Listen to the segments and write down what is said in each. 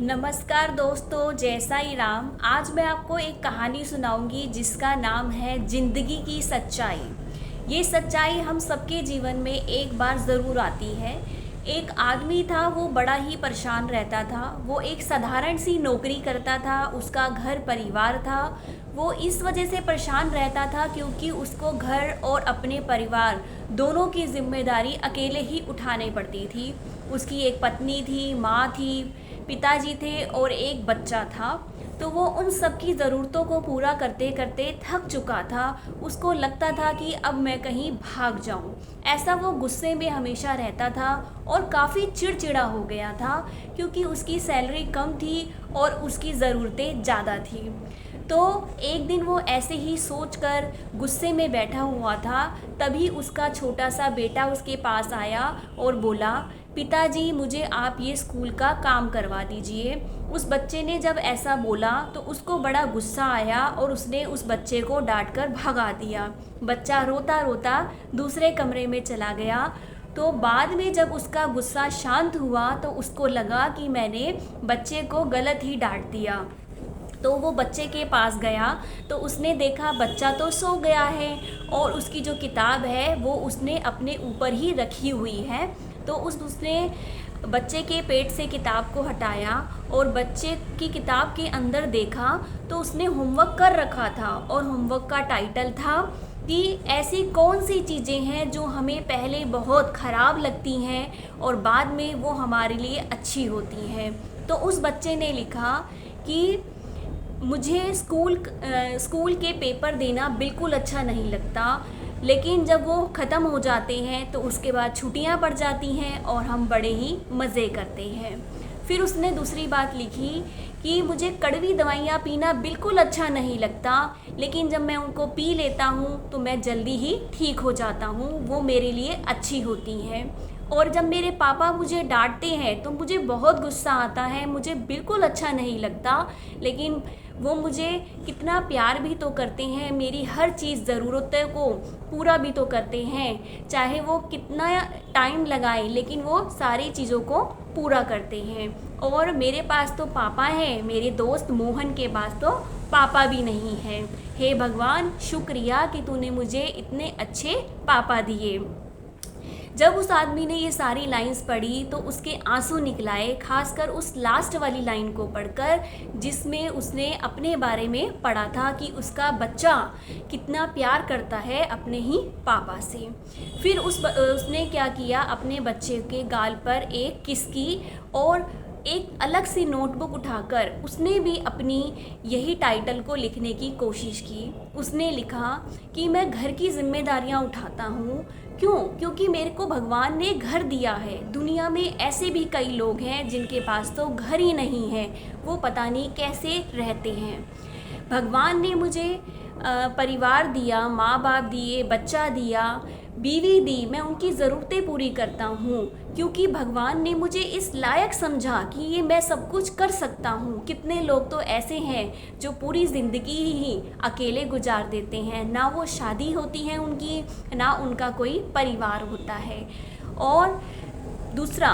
नमस्कार दोस्तों, जय साईं राम। आज मैं आपको एक कहानी सुनाऊंगी जिसका नाम है जिंदगी की सच्चाई। ये सच्चाई हम सबके जीवन में एक बार ज़रूर आती है। एक आदमी था, वो बड़ा ही परेशान रहता था। वो एक साधारण सी नौकरी करता था, उसका घर परिवार था। वो इस वजह से परेशान रहता था क्योंकि उसको घर और अपने परिवार दोनों की जिम्मेदारी अकेले ही उठानी पड़ती थी। उसकी एक पत्नी थी, माँ थी, पिताजी थे और एक बच्चा था। तो वो उन सब की ज़रूरतों को पूरा करते करते थक चुका था। उसको लगता था कि अब मैं कहीं भाग जाऊं। ऐसा वो गुस्से में हमेशा रहता था और काफ़ी चिड़चिड़ा हो गया था क्योंकि उसकी सैलरी कम थी और उसकी ज़रूरतें ज़्यादा थी। तो एक दिन वो ऐसे ही सोचकर गुस्से में बैठा हुआ था, तभी उसका छोटा सा बेटा उसके पास आया और बोला, पिताजी मुझे आप ये स्कूल का काम करवा दीजिए। उस बच्चे ने जब ऐसा बोला तो उसको बड़ा गुस्सा आया और उसने उस बच्चे को डांट कर भगा दिया। बच्चा रोता रोता दूसरे कमरे में चला गया। तो बाद में जब उसका गुस्सा शांत हुआ तो उसको लगा कि मैंने बच्चे को गलत ही डांट दिया। तो वो बच्चे के पास गया तो उसने देखा बच्चा तो सो गया है और उसकी जो किताब है वो उसने अपने ऊपर ही रखी हुई है। तो उसने बच्चे के पेट से किताब को हटाया और बच्चे की किताब के अंदर देखा तो उसने होमवर्क कर रखा था और होमवर्क का टाइटल था कि ऐसी कौन सी चीज़ें हैं जो हमें पहले बहुत ख़राब लगती हैं और बाद में वो हमारे लिए अच्छी होती हैं। तो उस बच्चे ने लिखा कि मुझे स्कूल के पेपर देना बिल्कुल अच्छा नहीं लगता, लेकिन जब वो ख़त्म हो जाते हैं तो उसके बाद छुट्टियां पड़ जाती हैं और हम बड़े ही मज़े करते हैं। फिर उसने दूसरी बात लिखी कि मुझे कड़वी दवाइयाँ पीना बिल्कुल अच्छा नहीं लगता, लेकिन जब मैं उनको पी लेता हूँ तो मैं जल्दी ही ठीक हो जाता हूँ, वो मेरे लिए अच्छी होती हैं। और जब मेरे पापा मुझे डांटते हैं तो मुझे बहुत गुस्सा आता है, मुझे बिल्कुल अच्छा नहीं लगता, लेकिन वो मुझे कितना प्यार भी तो करते हैं, मेरी हर चीज़ ज़रूरतों को पूरा भी तो करते हैं, चाहे वो कितना टाइम लगाए लेकिन वो सारी चीज़ों को पूरा करते हैं। और मेरे पास तो पापा हैं, मेरे दोस्त मोहन के पास तो पापा भी नहीं है। हे भगवान, शुक्रिया कि तूने मुझे इतने अच्छे पापा दिए। जब उस आदमी ने ये सारी लाइंस पढ़ी तो उसके आंसू निकल आए, खासकर उस लास्ट वाली लाइन को पढ़कर जिसमें उसने अपने बारे में पढ़ा था कि उसका बच्चा कितना प्यार करता है अपने ही पापा से। फिर उसने क्या किया, अपने बच्चे के गाल पर एक किस की और एक अलग सी नोटबुक उठाकर उसने भी अपनी यही टाइटल को लिखने की कोशिश की। उसने लिखा कि मैं घर की जिम्मेदारियां उठाता हूँ। क्यों? क्योंकि मेरे को भगवान ने घर दिया है। दुनिया में ऐसे भी कई लोग हैं जिनके पास तो घर ही नहीं है, वो पता नहीं कैसे रहते हैं। भगवान ने मुझे परिवार दिया, माँ बाप दिए, बच्चा दिया, बीवी दी, मैं उनकी ज़रूरतें पूरी करता हूँ क्योंकि भगवान ने मुझे इस लायक समझा कि ये मैं सब कुछ कर सकता हूँ। कितने लोग तो ऐसे हैं जो पूरी ज़िंदगी ही अकेले गुजार देते हैं, ना वो शादी होती है उनकी, ना उनका कोई परिवार होता है। और दूसरा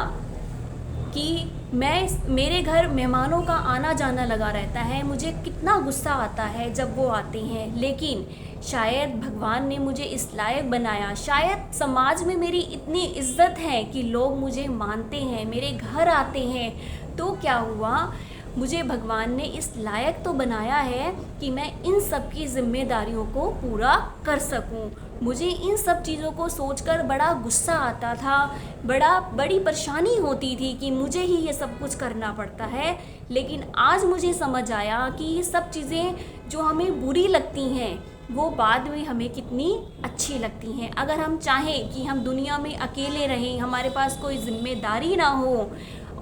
कि मेरे घर मेहमानों का आना जाना लगा रहता है, मुझे कितना गुस्सा आता है जब वो आते हैं, लेकिन शायद भगवान ने मुझे इस लायक बनाया, शायद समाज में मेरी इतनी इज्जत है कि लोग मुझे मानते हैं, मेरे घर आते हैं। तो क्या हुआ, मुझे भगवान ने इस लायक तो बनाया है कि मैं इन सब की जिम्मेदारियों को पूरा कर सकूं। मुझे इन सब चीज़ों को सोचकर बड़ा गुस्सा आता था, बड़ी परेशानी होती थी कि मुझे ही ये सब कुछ करना पड़ता है। लेकिन आज मुझे समझ आया कि ये सब चीज़ें जो हमें बुरी लगती हैं वो बाद में हमें कितनी अच्छी लगती हैं। अगर हम चाहें कि हम दुनिया में अकेले रहें, हमारे पास कोई जिम्मेदारी ना हो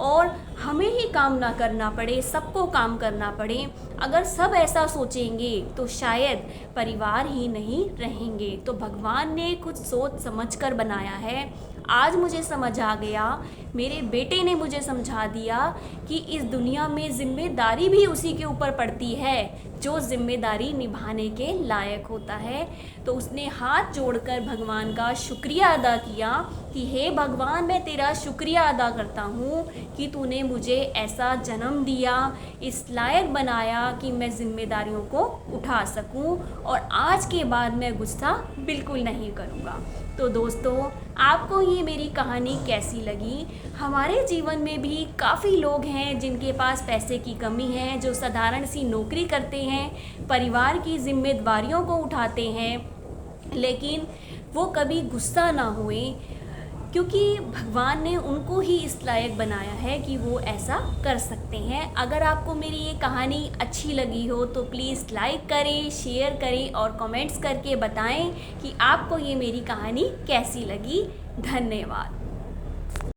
और हमें ही काम ना करना पड़े, सबको काम करना पड़े, अगर सब ऐसा सोचेंगे तो शायद परिवार ही नहीं रहेंगे। तो भगवान ने कुछ सोच समझ कर बनाया है। आज मुझे समझ आ गया, मेरे बेटे ने मुझे समझा दिया कि इस दुनिया में ज़िम्मेदारी भी उसी के ऊपर पड़ती है जो ज़िम्मेदारी निभाने के लायक होता है। तो उसने हाथ जोड़कर भगवान का शुक्रिया अदा किया कि हे भगवान, मैं तेरा शुक्रिया अदा करता हूँ कि तूने मुझे ऐसा जन्म दिया, इस लायक बनाया कि मैं ज़िम्मेदारियों को उठा सकूँ, और आज के बाद मैं गुस्सा बिल्कुल नहीं करूँगा। तो दोस्तों, आपको ये मेरी कहानी कैसी लगी? हमारे जीवन में भी काफ़ी लोग हैं जिनके पास पैसे की कमी है, जो साधारण सी नौकरी करते हैं, परिवार की जिम्मेदारियों को उठाते हैं, लेकिन वो कभी गुस्सा ना हुए, क्योंकि भगवान ने उनको ही इस लायक बनाया है कि वो ऐसा कर सकते हैं। अगर आपको मेरी ये कहानी अच्छी लगी हो तो प्लीज़ लाइक करें, शेयर करें और कमेंट्स करके बताएं कि आपको ये मेरी कहानी कैसी लगी। धन्यवाद।